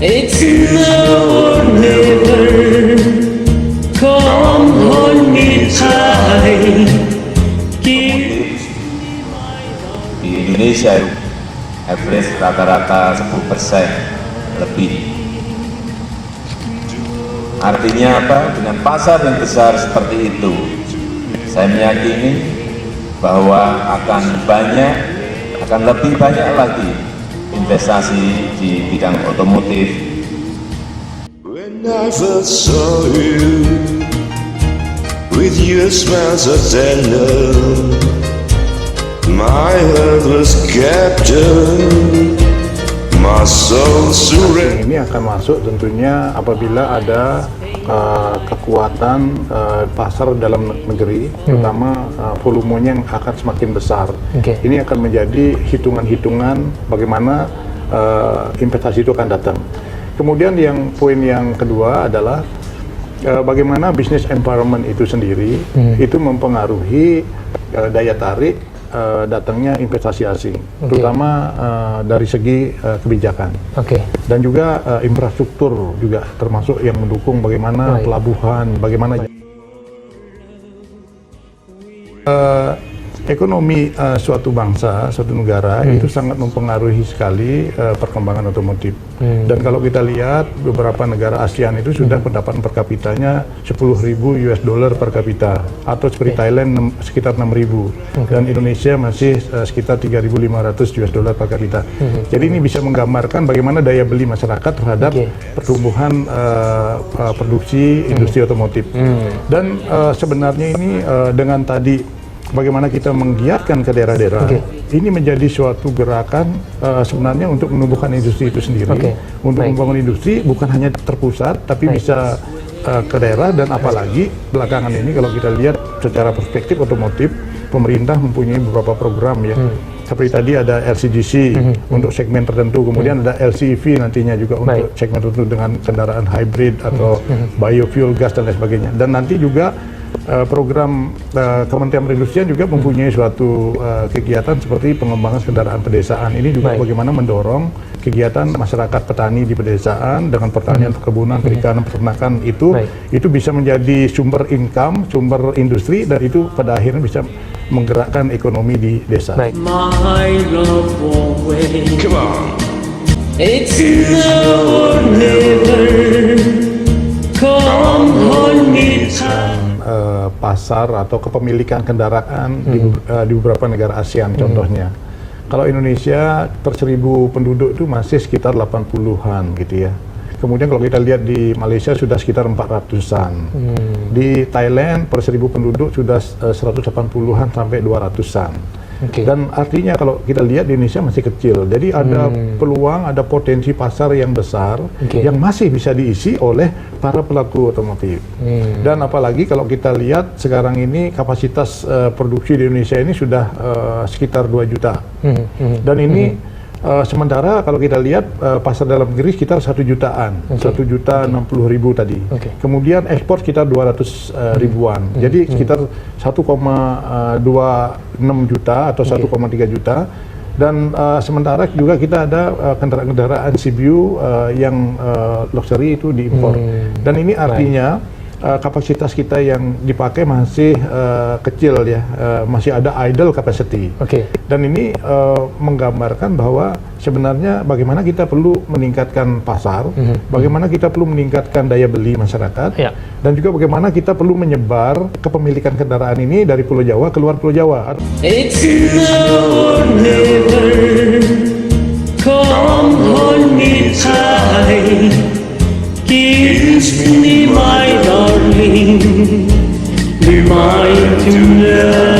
It's now or never. Come hold me tight. Di Indonesia average rata-rata 10% lebih. Artinya apa? Dengan pasar yang besar seperti itu, saya meyakini bahwa akan lebih banyak lagi investasi di bidang otomotif. When I first saw you, with your smile so tender, my heart was captured, my soul surrendered. Ini akan masuk tentunya apabila ada kekuatan pasar dalam negeri, terutama volumenya yang akan semakin besar. Ini akan menjadi hitungan-hitungan bagaimana investasi itu akan datang. Kemudian poin yang kedua adalah bagaimana business environment itu sendiri itu mempengaruhi daya tarik datangnya investasi asing, terutama dari segi kebijakan. Dan juga infrastruktur juga termasuk yang mendukung bagaimana pelabuhan, bagaimana ekonomi suatu bangsa, suatu negara itu sangat mempengaruhi sekali perkembangan otomotif. Dan kalau kita lihat beberapa negara ASEAN itu sudah pendapatan per kapitanya 10.000 US dollar per kapita, atau seperti Thailand sekitar 6.000, dan Indonesia masih sekitar 3.500 US dollar per kapita. Jadi ini bisa menggambarkan bagaimana daya beli masyarakat terhadap pertumbuhan produksi industri otomotif. Dan sebenarnya ini dengan tadi bagaimana kita menggiatkan ke daerah-daerah, ini menjadi suatu gerakan sebenarnya untuk menumbuhkan industri itu sendiri, untuk membangun industri bukan hanya terpusat, tapi bisa ke daerah. Dan apalagi belakangan ini kalau kita lihat secara perspektif otomotif, pemerintah mempunyai beberapa program ya, seperti tadi ada LCGC untuk segmen tertentu, kemudian ada LCEV nantinya juga untuk segmen tertentu dengan kendaraan hybrid atau biofuel gas dan lain sebagainya. Dan nanti juga program Kementerian Perindustrian juga mempunyai suatu kegiatan seperti pengembangan kendaraan pedesaan. Ini juga bagaimana mendorong kegiatan masyarakat petani di pedesaan dengan pertanian, perkebunan, perikanan, peternakan itu bisa menjadi sumber income, sumber industri, dan itu pada akhirnya bisa menggerakkan ekonomi di desa. My love always. Come on. It's now or never. Come hold me tight. Pasar atau kepemilikan kendaraan di beberapa negara ASEAN contohnya. Kalau Indonesia per 1.000 penduduk itu masih sekitar 80-an gitu ya. Kemudian kalau kita lihat di Malaysia sudah sekitar 400-an. Di Thailand per 1.000 penduduk sudah 180-an sampai 200-an. Dan artinya kalau kita lihat di Indonesia masih kecil, jadi ada peluang, ada potensi pasar yang besar yang masih bisa diisi oleh para pelaku otomotif. Dan apalagi kalau kita lihat sekarang ini kapasitas produksi di Indonesia ini sudah sekitar 2 juta. Dan ini sementara kalau kita lihat pasar dalam negeri sekitar 1 jutaan, 1.060.000 tadi. Kemudian ekspor sekitar 200 ribuan. Jadi sekitar 1,26 juta atau 1,3 juta. Dan sementara juga kita ada kendaraan CBU yang luxury itu diimpor. Dan ini artinya kapasitas kita yang dipakai masih kecil ya, masih ada idle capacity. Dan ini menggambarkan bahwa sebenarnya bagaimana kita perlu meningkatkan pasar, bagaimana kita perlu meningkatkan daya beli masyarakat, dan juga bagaimana kita perlu menyebar kepemilikan kendaraan ini dari Pulau Jawa keluar Pulau Jawa. It's now or never. Come hold me tight. Kiss me, my darling. Be mine tonight.